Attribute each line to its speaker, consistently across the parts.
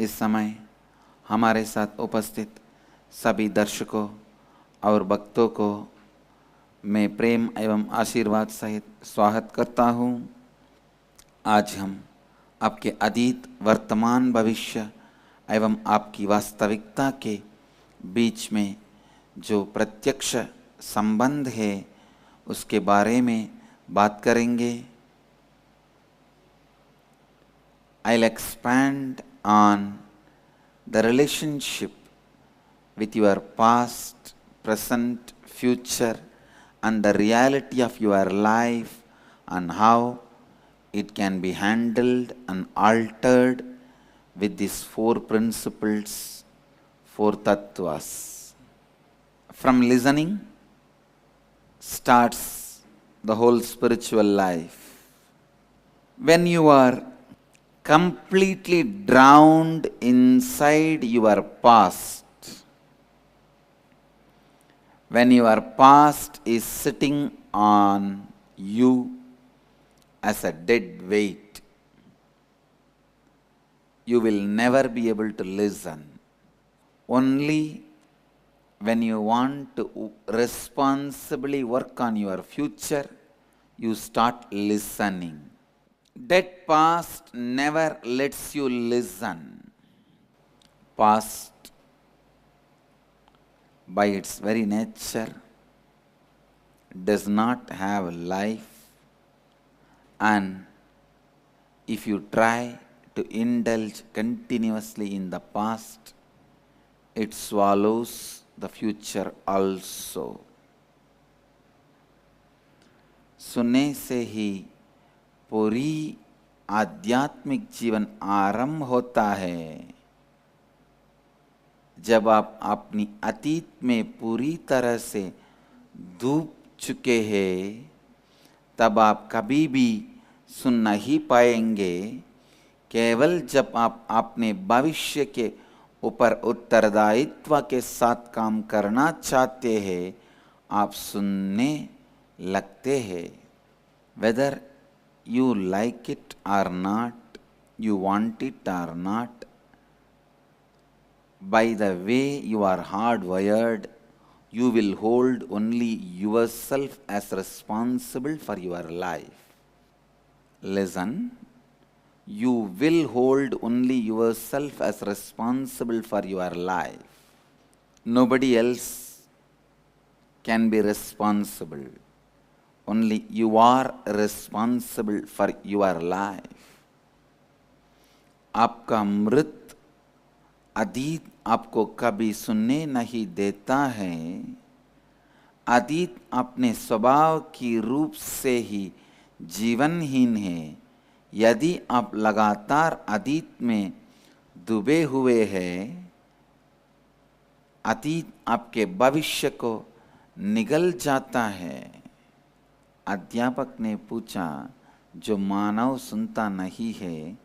Speaker 1: इस समय हमारे साथ उपस्थित सभी दर्शकों और भक्तों को मैं प्रेम एवं आशीर्वाद सहित स्वागत करता हूँ। आज हम आपके अतीत, वर्तमान, भविष्य एवं आपकी वास्तविकता के बीच में जो प्रत्यक्ष संबंध है उसके बारे में बात करेंगे। I'll expand on the relationship with your past, present, future and the reality of your life and how it can be handled and altered with these four principles, four tattvas. From listening starts the whole spiritual life. When you are completely drowned inside your past, when your past is sitting on you as a dead weight, you will never be able to listen. Only when you want to responsibly work on your future, you start listening. Dead past never lets you listen. Past, by its very nature, does not have life, and if you try to indulge continuously in the past, it swallows the future also. सुनने से ही पूरी आध्यात्मिक जीवन आरंभ होता है। जब आप अपनी अतीत में पूरी तरह से डूब चुके हैं, तब आप कभी भी सुन नहीं पाएंगे। केवल जब आप अपने भविष्य के ऊपर उत्तरदायित्व के साथ काम करना चाहते हैं, आप सुनने लगते हैं। Whether you like it or not, you want it or not, by the way you are hardwired, you will hold only yourself as responsible for your life. Listen, you will hold only yourself as responsible for your life. Nobody else can be responsible. Only you are responsible for your life. आपका मृत अतीत आपको कभी सुनने नहीं देता है। अतीत अपने स्वभाव की रूप से ही जीवनहीन है। यदि आप लगातार अतीत में डूबे हुए हैं, अतीत आपके भविष्य को निगल जाता है। अध्यापक ने पूछा, जो मानव सुनता नहीं है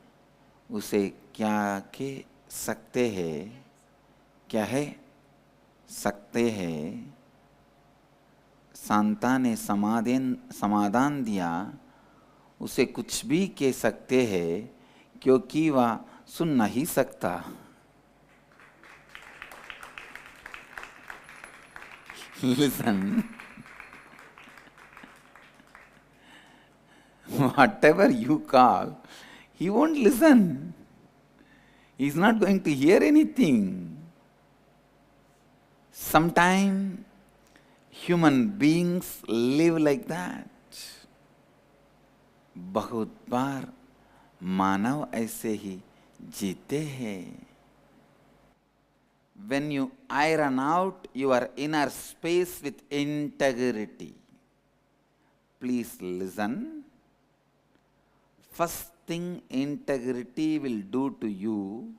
Speaker 1: उसे क्या कह सकते हैं? क्या है सकते हैं? सांता ने समाधान दिया, उसे कुछ भी कह सकते हैं क्योंकि वह सुन नहीं सकता। Listen. Whatever you call, he won't listen. He's not going to hear anything. Sometimes human beings live like that. बहुत बार मानव ऐसे ही जीते हैं। When you iron out your inner space with integrity, please listen. First thing integrity will do to you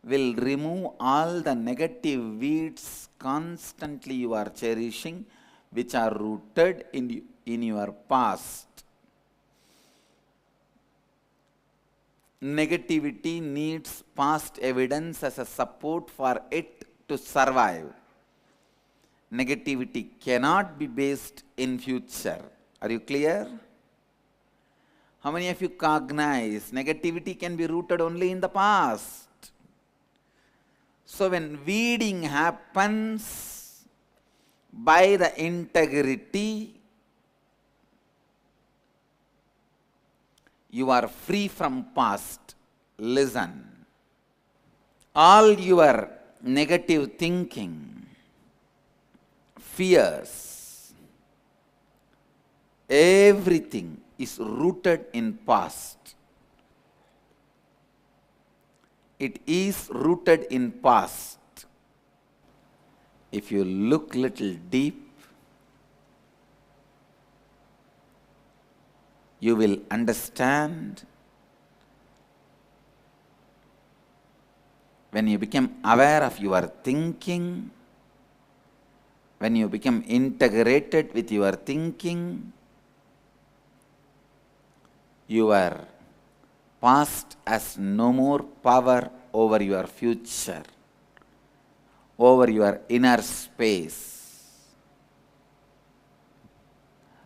Speaker 1: will remove all the negative weeds constantly you are cherishing, which are rooted in your past. Negativity needs past evidence as a support for it to survive. Negativity cannot be based in future. Are you clear? How many of you cognize negativity can be rooted only in the past? So when weeding happens by the integrity, you are free from past. Listen. All your negative thinking, fears, everything is rooted in past. It is rooted in past. If you look little deep, you will understand. When you become aware of your thinking, when you become integrated with your thinking, your past has no more power over your future, over your inner space.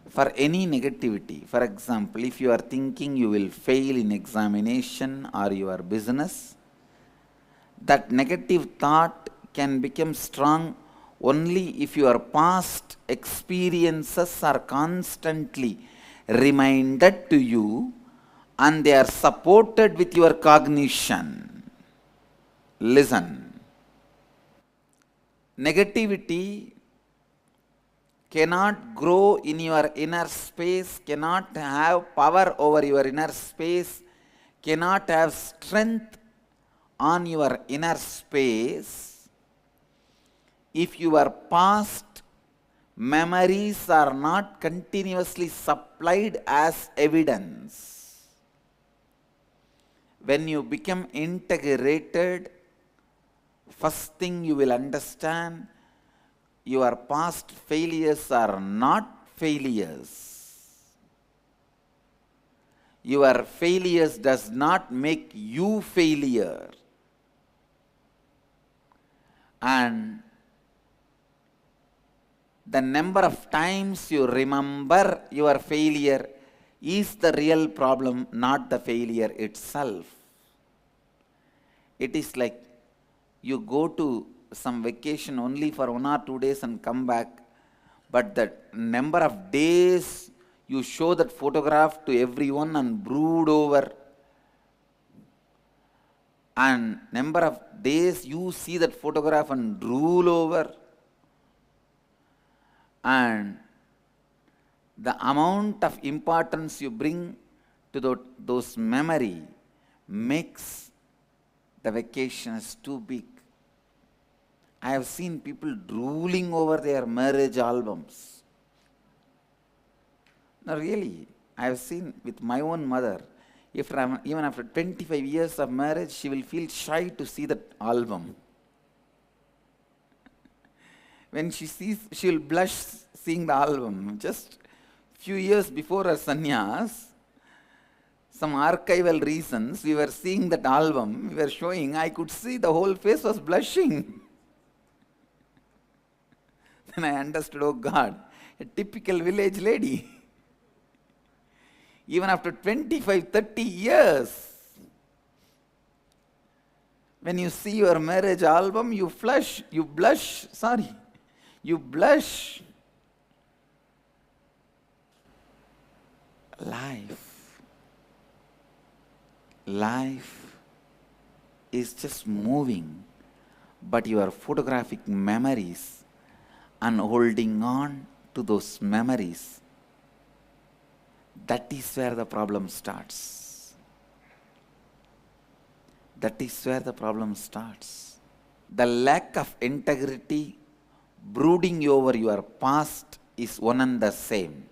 Speaker 1: For any negativity, for example, if you are thinking you will fail in examination or your business, that negative thought can become strong only if your past experiences are constantly reminded to you and they are supported with your cognition. Listen. Negativity cannot grow in your inner space, cannot have power over your inner space, cannot have strength on your inner space if your past memories are not continuously supplied as evidence. When you become integrated, first thing you will understand, your past failures are not failures. Your failures does not make you failure. And the number of times you remember your failure is the real problem, not the failure itself. It is like you go to some vacation only for 1 or 2 days and come back, but the number of days you show that photograph to everyone and brood over, and number of days you see that photograph and drool over, and the amount of importance you bring to those memory makes the vacations too big. I have seen people drooling over their marriage albums. No, really, I have seen with my own mother, even after 25 years of marriage, she will feel shy to see that album. When she sees, she will blush seeing the album. Just few years before her sannyas, some archival reasons, we were seeing that album, we were showing, I could see the whole face was blushing. Then I understood, oh God, a typical village lady. Even after 25, 30 years, when you see your marriage album, you blush. Life is just moving, but your photographic memories and holding on to those memories, that is where the problem starts. That is where the problem starts. The lack of integrity brooding over your past is one and the same.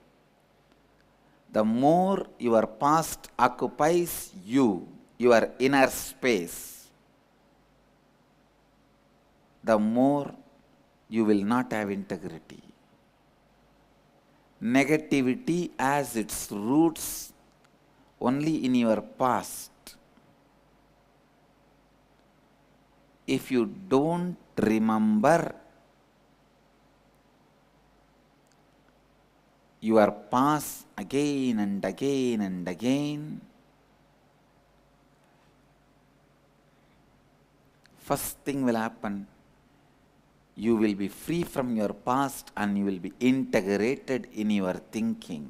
Speaker 1: The more your past occupies you, your inner space, the more you will not have integrity. Negativity has its roots only in your past. If you don't remember your past again and again and again, first thing will happen, you will be free from your past and you will be integrated in your thinking.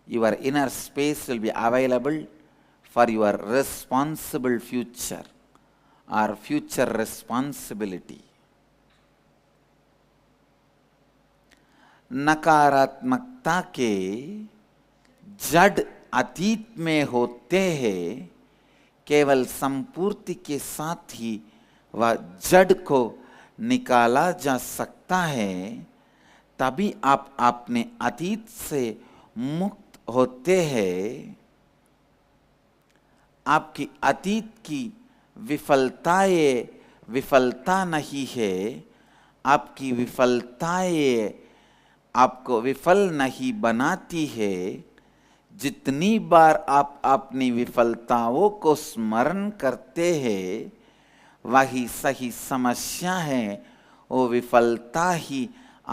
Speaker 1: Your inner space will be available for your responsible future or future responsibility. नकारात्मकता के जड़ अतीत में होते हैं, केवल संपूर्ति के साथ ही वह जड़ को निकाला जा सकता है। तभी आप अपने अतीत से मुक्त होते हैं। आपकी अतीत की विफलताएं विफलता नहीं है, आपकी विफलताएं आपको विफल नहीं बनाती है। जितनी बार आप अपनी विफलताओं को स्मरण करते हैं, वही सही समस्या है। वो विफलता ही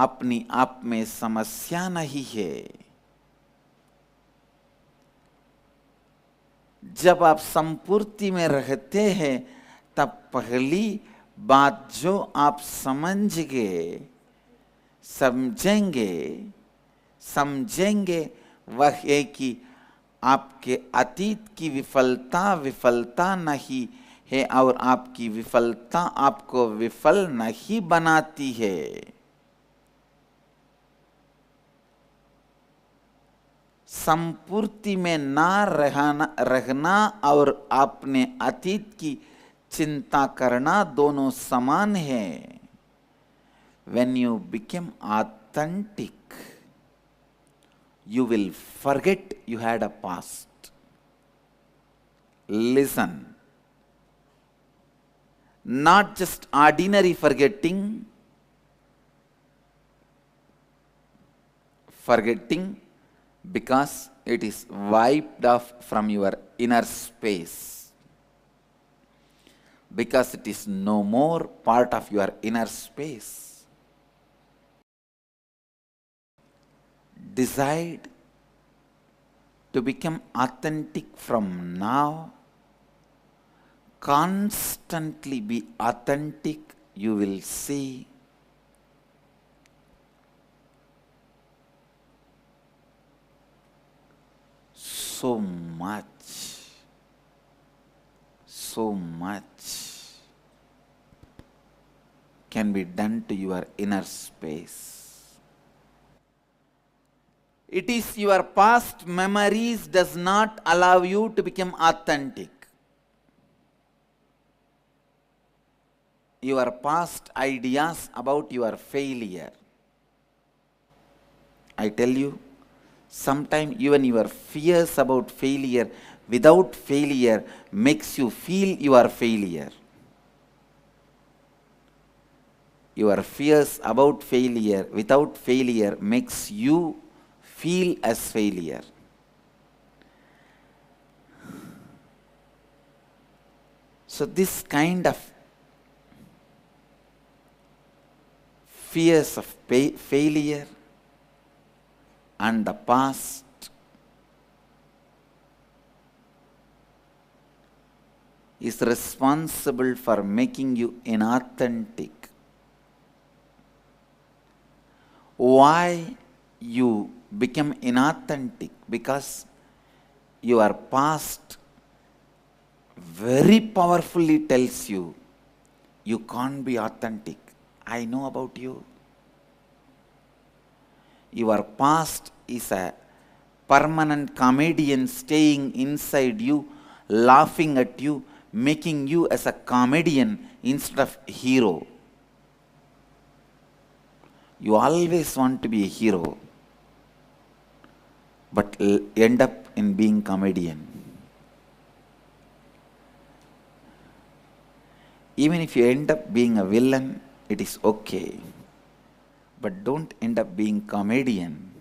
Speaker 1: अपनी आप में समस्या नहीं है। जब आप संपूर्ति में रहते हैं, तब पहली बात जो आप समझेंगे वह है कि आपके अतीत की विफलता नहीं है और आपकी विफलता आपको विफल नहीं बनाती है। संपूर्ति में ना रहना और अपने अतीत की चिंता करना दोनों समान है। When you become authentic, you will forget you had a past. Listen. Not just ordinary forgetting because it is wiped off from your inner space, because it is no more part of your inner space. Decide to become authentic from now. Constantly be authentic. You will see so much can be done to your inner space. It is your past memories does not allow you to become authentic. Your past ideas about your failure. I tell you, sometimes even your fears about failure without failure makes you feel you are failure. Your fears about failure without failure makes you feel as failure. So this kind of fears of failure and the past is responsible for making you inauthentic. Why you become inauthentic? Because your past very powerfully tells you, you can't be authentic. I know about you. Your past is a permanent comedian staying inside you, laughing at you, making you as a comedian instead of hero. You always want to be a hero, but end up in being comedian. Even if you end up being a villain, it is okay. But don't end up being comedian.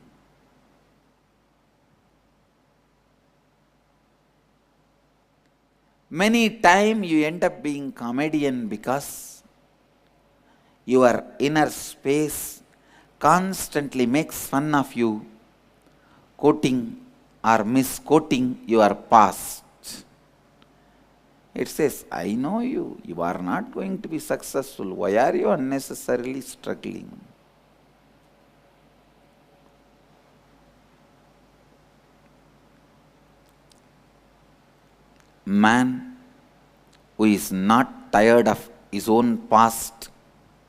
Speaker 1: Many times you end up being comedian because your inner space constantly makes fun of you, quoting or misquoting your past. It says, I know you. You are not going to be successful. Why are you unnecessarily struggling? Man who is not tired of his own past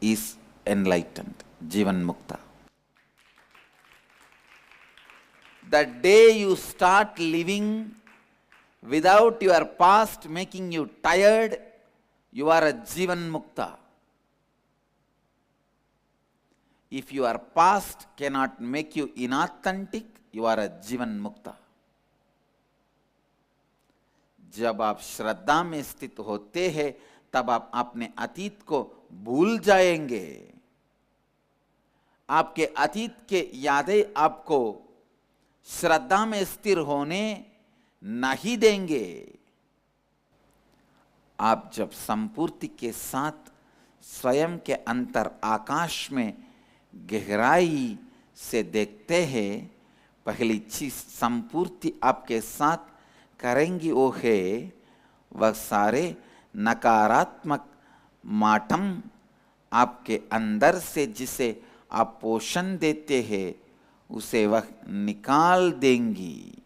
Speaker 1: is enlightened. Jivan Mukta. The day you start living without your past making you tired, you are a Jivan Mukta. If your past cannot make you inauthentic, you are a Jivan Mukta. जब आप श्रद्धा में स्थित होते हैं तब आप अपने अतीत को भूल जाएंगे. आपके अतीत के यादें आपको श्रद्धा में स्थिर होने नहीं देंगे. आप जब संपूर्ति के साथ स्वयं के अंतर आकाश में गहराई से देखते हैं, पहली चीज संपूर्ति आपके साथ करेंगी वो है वह सारे नकारात्मक माटम आपके अंदर से जिसे आप पोषण देते हैं उसे वह निकाल देंगी.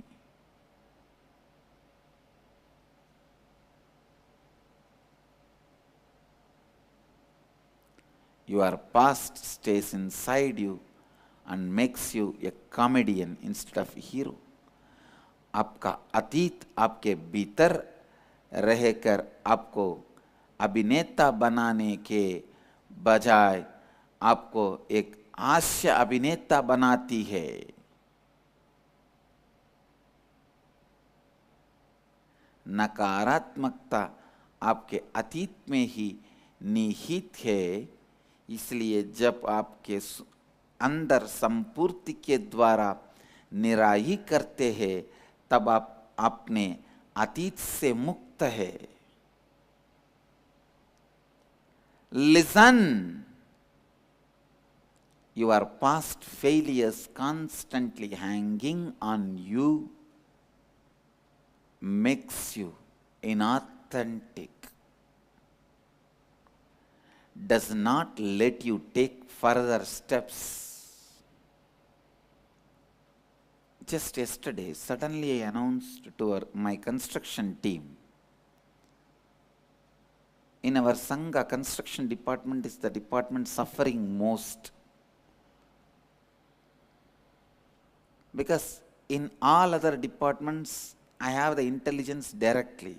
Speaker 1: Your past stays inside you and makes you a comedian instead of a hero. आपका अतीत आपके भीतर रहकर आपको अभिनेता बनाने के बजाय आपको एक हास्य अभिनेता बनाती है. नकारात्मकता आपके अतीत में ही निहित है. इसलिए जब आपके अंदर संपूर्ति के द्वारा निराई करते हैं तब आप अपने अतीत से मुक्त है. Listen. Your past failures constantly hanging on you makes you inauthentic. Does not let you take further steps. Just yesterday, suddenly I announced to my construction team, in our Sangha, construction department is the department suffering most. Because in all other departments, I have the intelligence directly.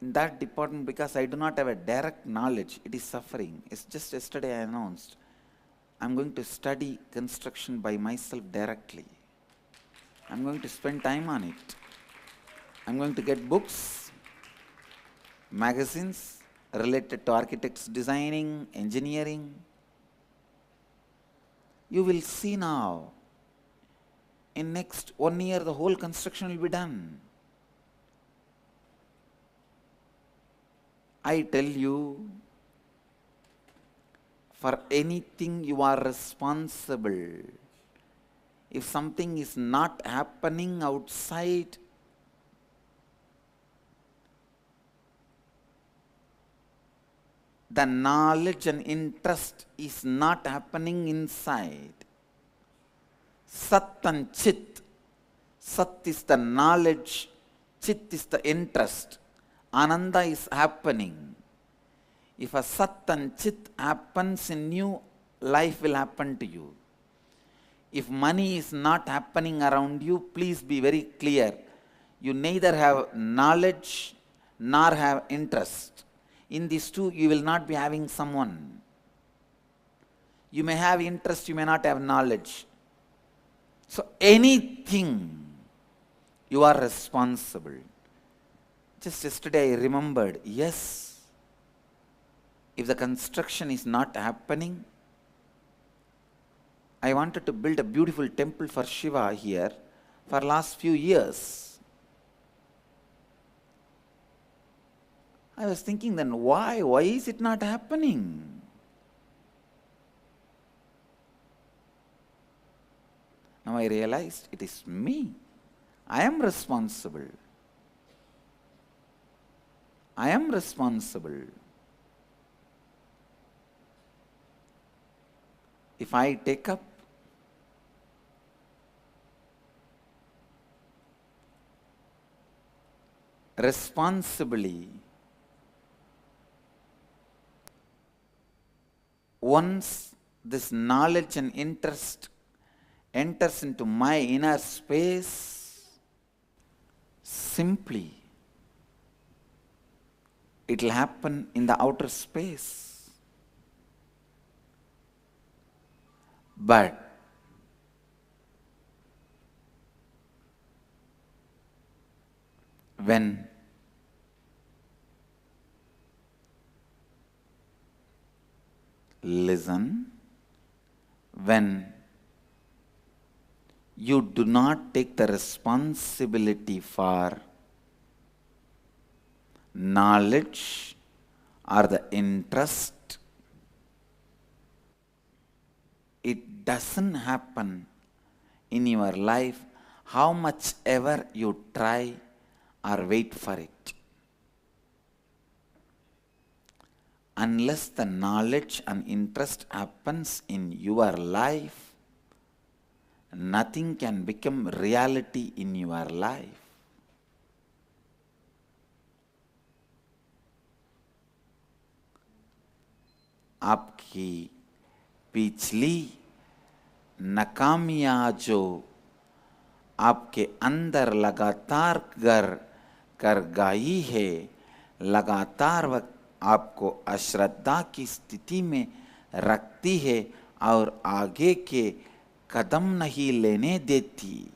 Speaker 1: In that department, because I do not have a direct knowledge, it is suffering. It's just yesterday I announced, I'm going to study construction by myself directly. I'm going to spend time on it. I'm going to get books, magazines related to architects designing, engineering. You will see now, in next 1 year, the whole construction will be done. I tell you, for anything you are responsible. If something is not happening outside, the knowledge and interest is not happening inside. Sat and Chit. Sat is the knowledge, Chit is the interest. Ananda is happening. If a Sat and Chit happens in you, life will happen to you. If money is not happening around you, please be very clear. You neither have knowledge nor have interest. In these two, you will not be having someone. You may have interest, you may not have knowledge. So anything, you are responsible. Just yesterday I remembered, yes, if the construction is not happening, I wanted to build a beautiful temple for Shiva here for last few years. I was thinking then, why is it not happening? Now I realized it is me. I am responsible. I am responsible. If I take up responsibly, once this knowledge and interest enters into my inner space, simply it will happen in the outer space. But when listen, when you do not take the responsibility for knowledge or the interest, it doesn't happen in your life how much ever you try or wait for it. Unless the knowledge and interest happens in your life, nothing can become reality in your life. आपकी पिछली नाकामियां जो आपके अंदर लगातार कर गई है, लगातार वक्त आपको अश्रद्धा की स्थिति में रखती है और आगे के कदम नहीं लेने देती।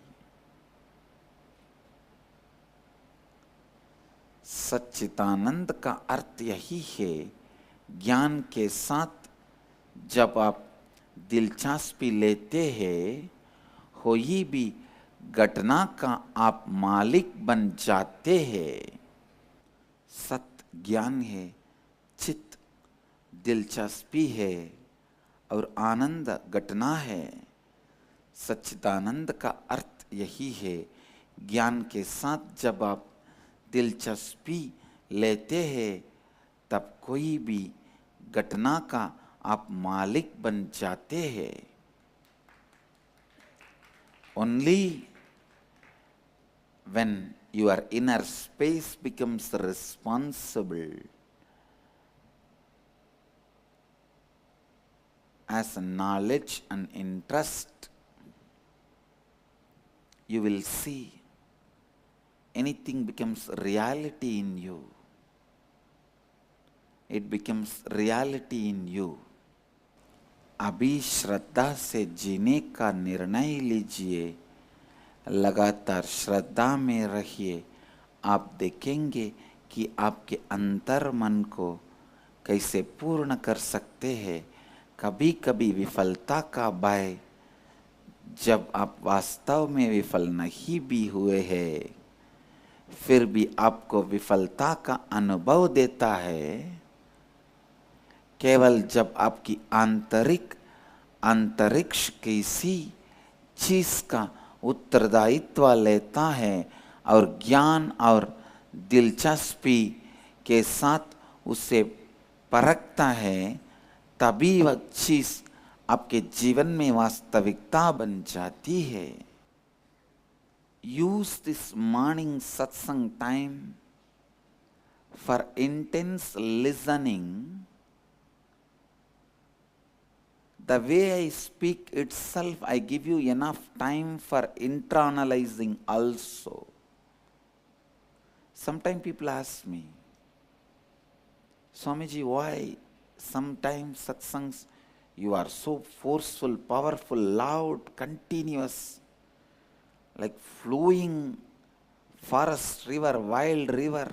Speaker 1: सच्चिदानंद का अर्थ यही है, ज्ञान के साथ जब आप दिलचस्पी लेते हैं, कोई भी घटना का आप मालिक बन जाते हैं। सत्य ज्ञान है, चित्त दिलचस्पी है और आनंद घटना है। सच्चिदानंद का अर्थ यही है, ज्ञान के साथ जब आप दिलचस्पी लेते हैं, तब कोई भी घटना का आप मालिक बन जाते हैं। Only when your inner space becomes responsible as knowledge and interest, you will see anything becomes reality in you. It becomes reality in you. अभी श्रद्धा से जीने का निर्णय लीजिए, लगातार श्रद्धा में रहिए। आप देखेंगे कि आपके अंतर मन को कैसे पूर्ण कर सकते हैं। कभी कभी विफलता का भय, जब आप वास्तव में विफल नहीं भी हुए हैं, फिर भी आपको विफलता का अनुभव देता है। केवल जब आपकी अंतरिक्ष किसी चीज का उत्तरदायित्व लेता है और ज्ञान और दिलचस्पी के साथ उसे परखता है, तभी वह चीज आपके जीवन में वास्तविकता बन जाती है। Use this morning satsang time for intense listening. The way I speak itself, I give you enough time for internalizing also. Sometimes people ask me, Swamiji, why sometimes satsangs you are so forceful, powerful, loud, continuous, like flowing forest river, wild river.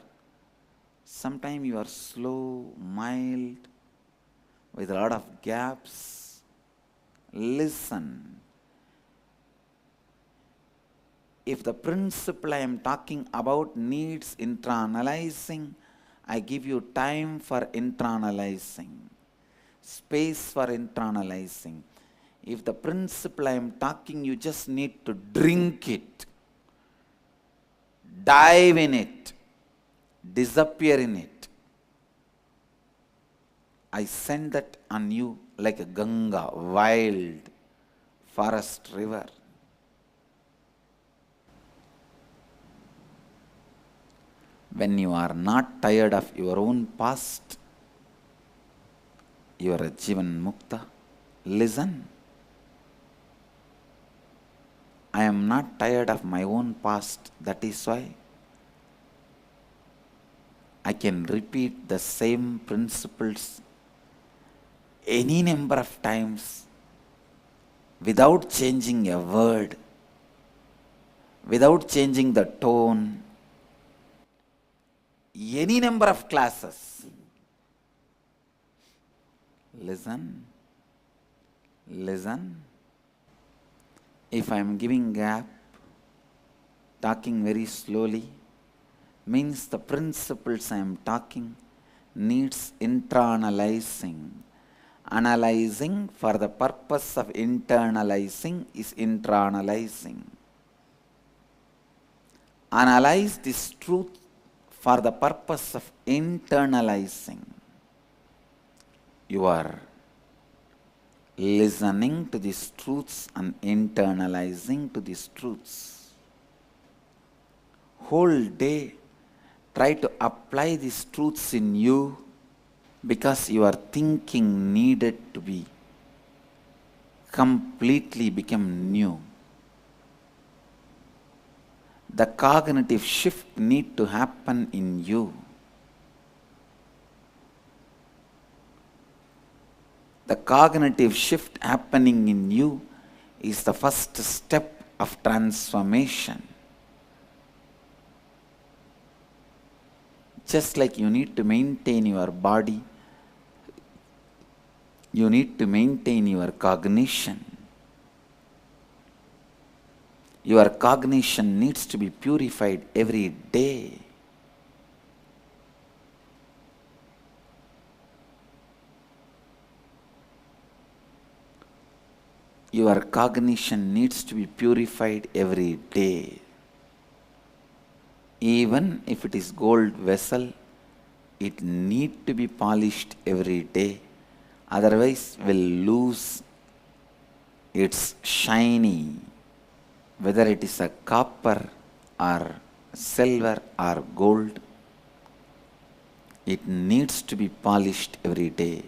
Speaker 1: Sometimes you are slow, mild, with a lot of gaps. Listen. If the principle I am talking about needs internalizing, I give you time for internalizing, space for internalizing. If the principle I am talking, you just need to drink it. dive in it, disappear in it. I send that on you like a Ganga, wild forest river. When you are not tired of your own past, you are a Jivan Mukta. Listen. I am not tired of my own past. That is why I can repeat the same principles any number of times without changing a word, without changing the tone, any number of classes. Listen, listen. If I am giving gap, talking very slowly, means the principles I am talking needs internalizing. Analyzing for the purpose of internalizing is internalizing. Analyze this truth for the purpose of internalizing. You are listening to these truths and internalizing to these truths. Whole day, try to apply these truths in you, because your thinking needed to be completely become new. The cognitive shift need to happen in you. The cognitive shift happening in you is the first step of transformation. Just like you need to maintain your body, you need to maintain your cognition. Your cognition needs to be purified every day. Your cognition needs to be purified every day. Even if it is gold vessel, it needs to be polished every day. Otherwise, will lose its shiny, whether it is a copper or silver or gold, it needs to be polished every day.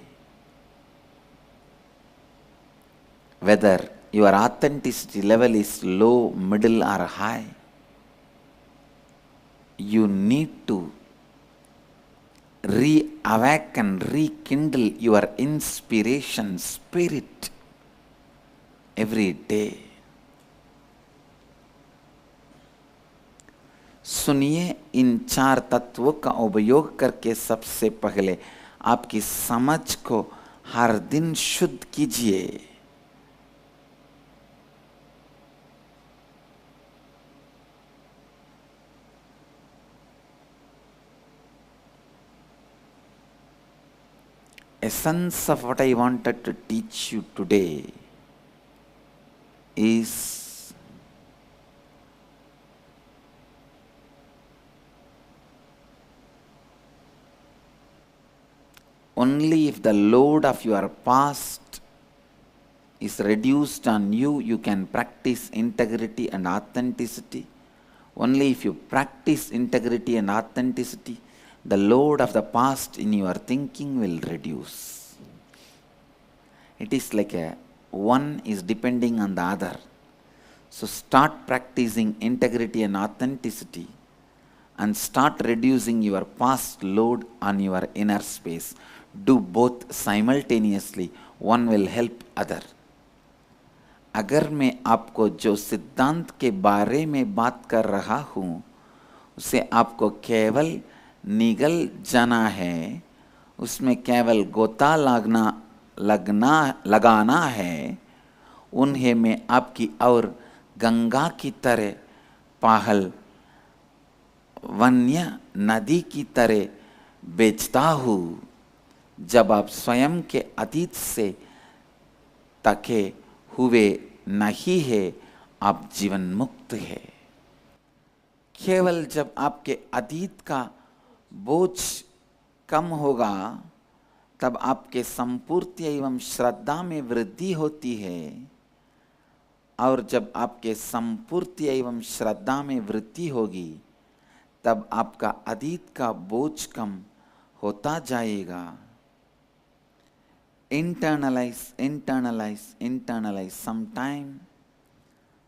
Speaker 1: Whether your authenticity level is low, middle or high, you need to reawaken, rekindle your inspiration spirit every day. सुनिए, इन 4 तत्वों का उपयोग करके सबसे पहले आपकी समझ को हर दिन शुद्ध कीजिए. Essence of what I wanted to teach you today is only if the load of your past is reduced on you, you can practice integrity and authenticity. Only if you practice integrity and authenticity, the load of the past in your thinking will reduce. It is like one is depending on the other. So start practicing integrity and authenticity and start reducing your past load on your inner space. Do both simultaneously. One will help other. अगर मैं आपको जो सिद्धांत के बारे में बात कर रहा हूँ, उसे आपको केवल निगल जाना है, उसमें केवल गोता लगाना है, उन्हें मैं आपकी और गंगा की तरह, पाहल वन्य नदी की तरह बेचता हूँ. जब आप स्वयं के अतीत से तके हुए नहीं है, आप जीवन मुक्त है. केवल जब आपके अतीत का बोझ कम होगा तब आपके संपूर्ति एवं श्रद्धा में वृद्धि होती है, और जब आपके संपूर्ति एवं श्रद्धा में वृद्धि होगी तब आपका अतीत का बोझ कम होता जाएगा। Internalize, internalize, internalize. Sometime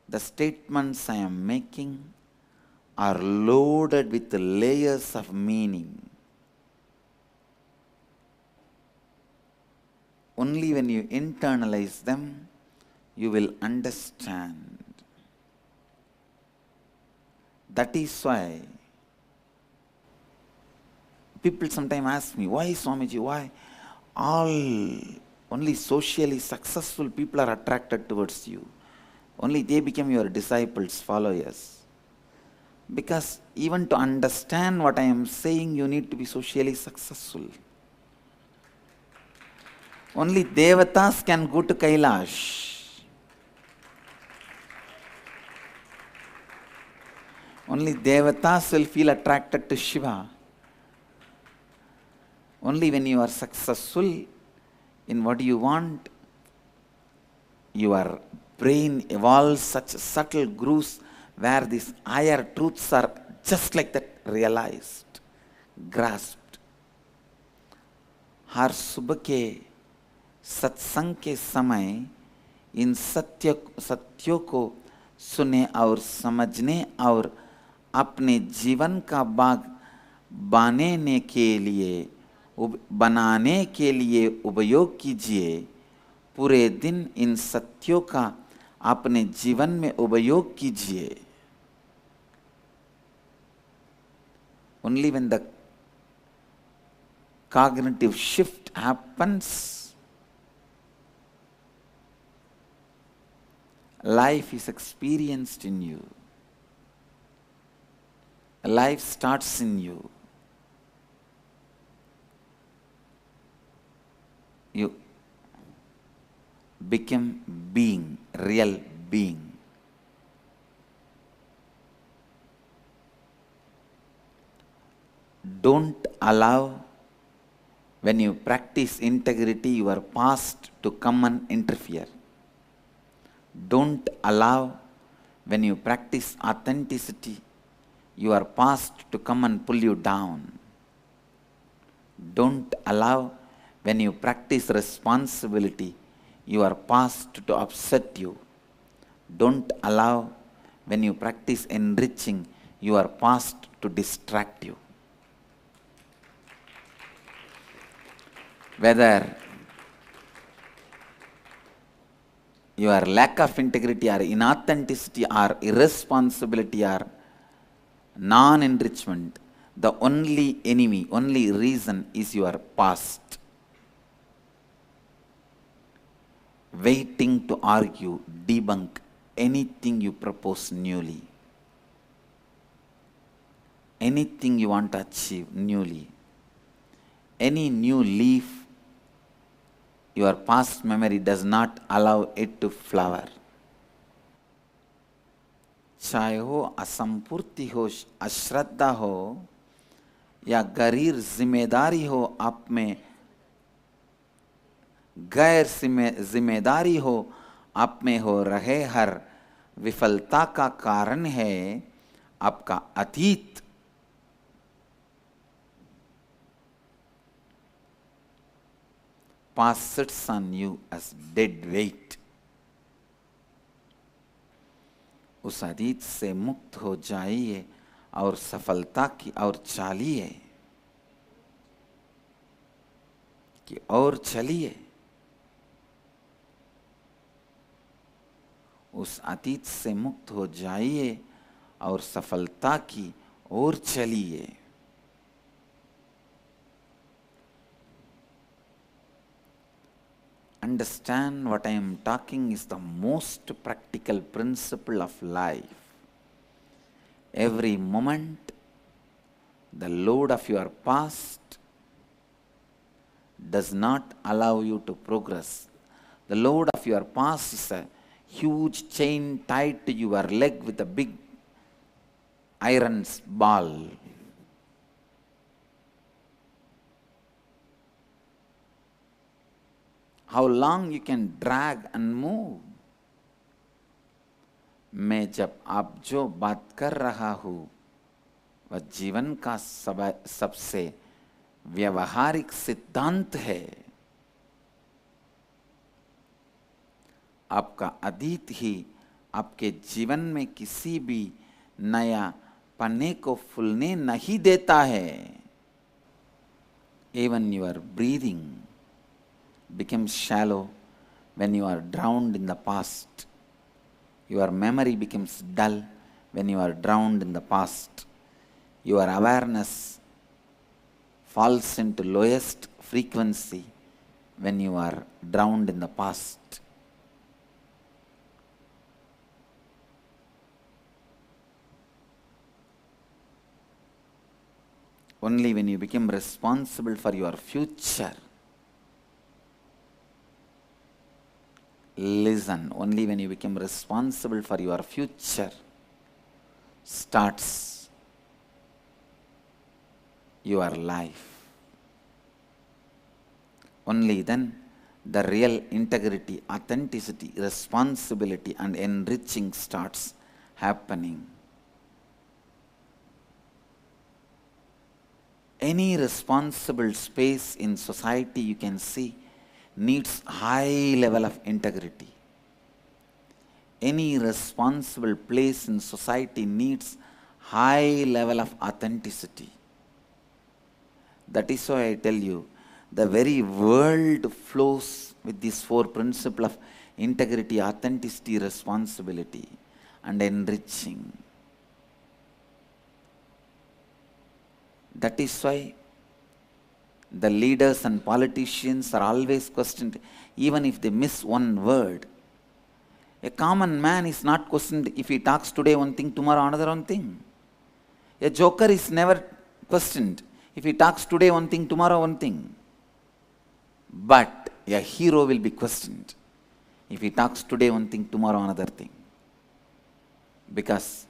Speaker 1: the statements I am making are loaded with layers of meaning. Only when you internalize them, you will understand. That is why people sometimes ask me, why Swamiji, why all only socially successful people are attracted towards you? Only they become your disciples, followers. Because even to understand what I am saying, you need to be socially successful. Only Devatas can go to Kailash. Only Devatas will feel attracted to Shiva. Only when you are successful in what you want, your brain evolves such subtle grooves where these higher truths are just like that realized, grasped. हर सुबह के सत्संग के समय इन सत्यों को सुने और समझने और अपने जीवन का बाग बनाने के लिए उपयोग कीजिए। पूरे दिन इन सत्यों का अपने जीवन में उपयोग कीजिए। Only when the cognitive shift happens, life is experienced in you. Life starts in you. You become being, real being. Don't allow, when you practice integrity, your past to come and interfere. Don't allow, when you practice authenticity, your past to come and pull you down. Don't allow, when you practice responsibility, your past to upset you. Don't allow, when you practice enriching, your past to distract you. Whether your lack of integrity or inauthenticity or irresponsibility or non-enrichment, the only enemy, only reason is your past. Waiting to argue, debunk anything you propose newly. Anything you want to achieve newly. Any new leaf, your past memory does not allow it to flower. चाहे हो असंपूर्ति हो, अश्रद्धा हो, या गरीर जिम्मेदारी हो, आप में गैर जिम्मेदारी हो, आप में हो रहे हर विफलता का कारण है आपका अतीत। Past sits on you as dead weight. उस अतीत से मुक्त हो जाइए और सफलता की ओर चलिए कि और चलिए। उस अतीत से मुक्त हो जाइए और सफलता की ओर चलिए। Understand what I am talking is the most practical principle of life. Every moment, the load of your past does not allow you to progress. The load of your past is a huge chain tied to your leg with a big iron's ball. How long you can drag and move? मैं जब आप जो बात कर रहा हूं वह जीवन का सबसे व्यवहारिक सिद्धांत है। आपका अतीत ही आपके जीवन में किसी भी नया पन्ने को फूलने नहीं देता है। Even your breathing becomes shallow when you are drowned in the past. Your memory becomes dull when you are drowned in the past. Your awareness falls into lowest frequency when you are drowned in the past. Only when you become responsible for your future, listen, only when you become responsible for your future starts your life. Only then the real integrity, authenticity, responsibility and enriching starts happening. Any responsible space in society you can see needs high level of integrity. Any responsible place in society needs high level of authenticity. That is why I tell you, the very world flows with these four principles of integrity, authenticity, responsibility and enriching. That is why the leaders and politicians are always questioned, even if they miss one word. A common man is not questioned if he talks today one thing, tomorrow another one thing. A joker is never questioned if he talks today one thing, tomorrow one thing. But a hero will be questioned if he talks today one thing, tomorrow another thing. Because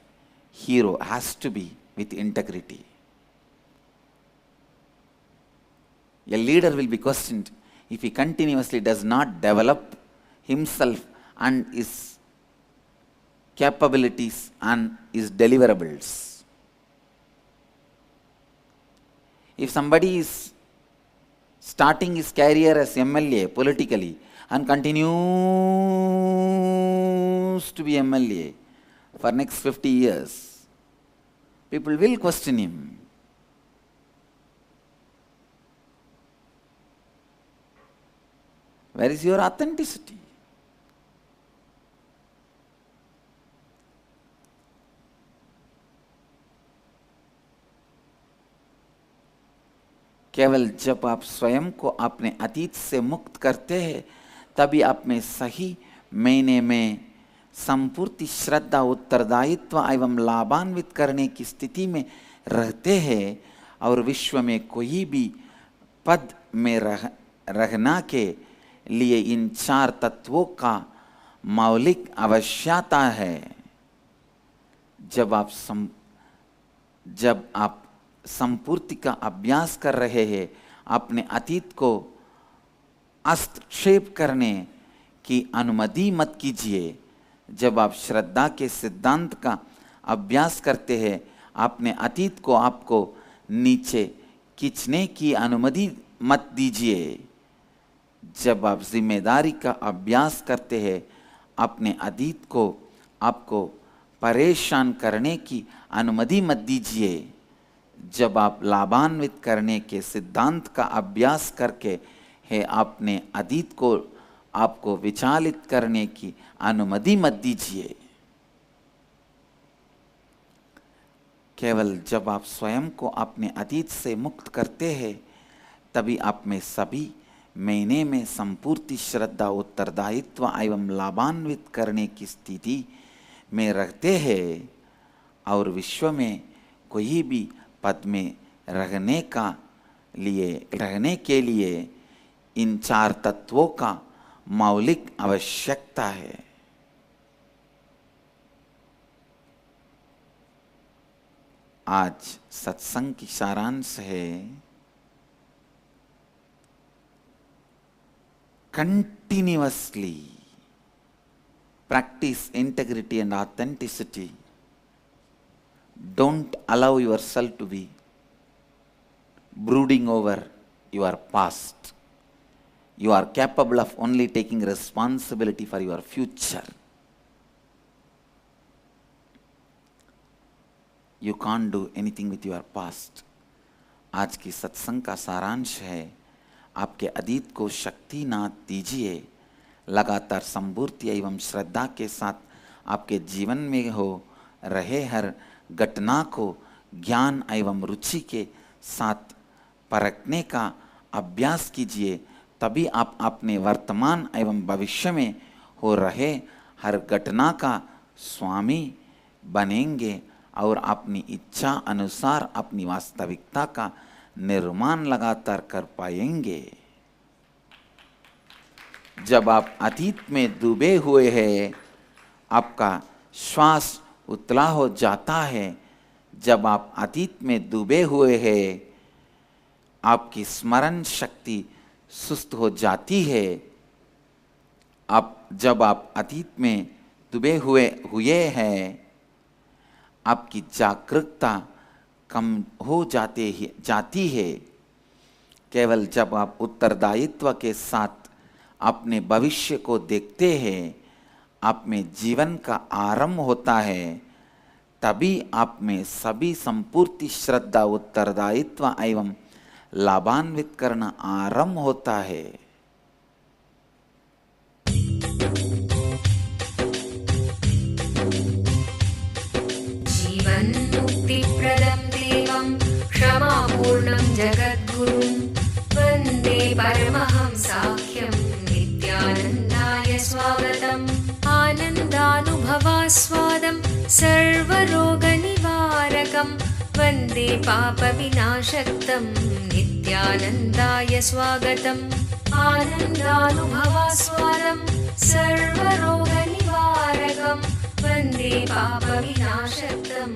Speaker 1: hero has to be with integrity. A leader will be questioned if he continuously does not develop himself and his capabilities and his deliverables. If somebody is starting his career as MLA politically and continues to be MLA for next 50 years, people will question him. Where is your authenticity? केवल जब आप स्वयं को अपने अतीत से मुक्त करते हैं तभी आप में सही मायने में संपूर्ण श्रद्धा, उत्तरदायित्व एवं लाभान्वित करने की स्थिति में रहते हैं और विश्व में कोई भी पद में रहना के लिए इन चार तत्वों का मौलिक आवश्यकता है। जब आप संपूर्ति का अभ्यास कर रहे हैं, अपने अतीत को हस्तक्षेप करने की अनुमति मत कीजिए। जब आप श्रद्धा के सिद्धांत का अभ्यास करते हैं, अपने अतीत को आपको नीचे खींचने की अनुमति मत दीजिए। जब आप जिम्मेदारी का अभ्यास करते हैं, अपने अतीत को आपको परेशान करने की अनुमति मत दीजिए। जब आप लाभान्वित करने के सिद्धांत का अभ्यास करके है, अपने अतीत को आपको विचलित करने की अनुमति मत दीजिए। केवल जब आप स्वयं को अपने अतीत से मुक्त करते हैं तभी आप में सभी महीने में संपूर्ण श्रद्धा, उत्तरदायित्व एवं लाभान्वित करने की स्थिति में रहते हैं और विश्व में कोई भी पद में रहने के लिए इन चार तत्वों का मौलिक आवश्यकता है। आज सत्संग की सारांश है, continuously practice integrity and authenticity. Don't allow yourself to be brooding over your past. You are capable of only taking responsibility for your future. You can't do anything with your past. आज की सत्संग का सारांश है, आपके अतीत को शक्ति ना दीजिए, लगातार संपूर्ति एवं श्रद्धा के साथ आपके जीवन में हो रहे हर घटना को ज्ञान एवं रुचि के साथ परखने का अभ्यास कीजिए। तभी आप अपने वर्तमान एवं भविष्य में हो रहे हर घटना का स्वामी बनेंगे और अपनी इच्छा अनुसार अपनी वास्तविकता का निर्माण लगातार कर पाएंगे। जब आप अतीत में डूबे हुए हैं, आपका श्वास उतला हो जाता है। जब आप अतीत में डूबे हुए हैं, आपकी स्मरण शक्ति सुस्त हो जाती है। जब आप अतीत में डूबे हुए हैं, आपकी जागरूकता कम हो जाती है। केवल जब आप उत्तरदायित्व के साथ अपने भविष्य को देखते हैं, आप में जीवन का आरंभ होता है, तभी आप में सभी संपूर्ति श्रद्धा उत्तरदायित्व एवं लाभान्वित करना आरंभ होता है।
Speaker 2: जीवन मुक्ति प्रदं देवं क्षमापूर्णं जगद्गुरुं वन्दे परमहंसाख्यं नित्यानन्दाय स्वागतम्। आनन्दानुभवास्वादं सर्वरोगनिवारकं वन्दे पापविनाशक्तं नित्यानन्दाय स्वागतम्। आनन्दानुभवास्वादं सर्वरोगनिवारकं वन्दे पापविनाशक्तं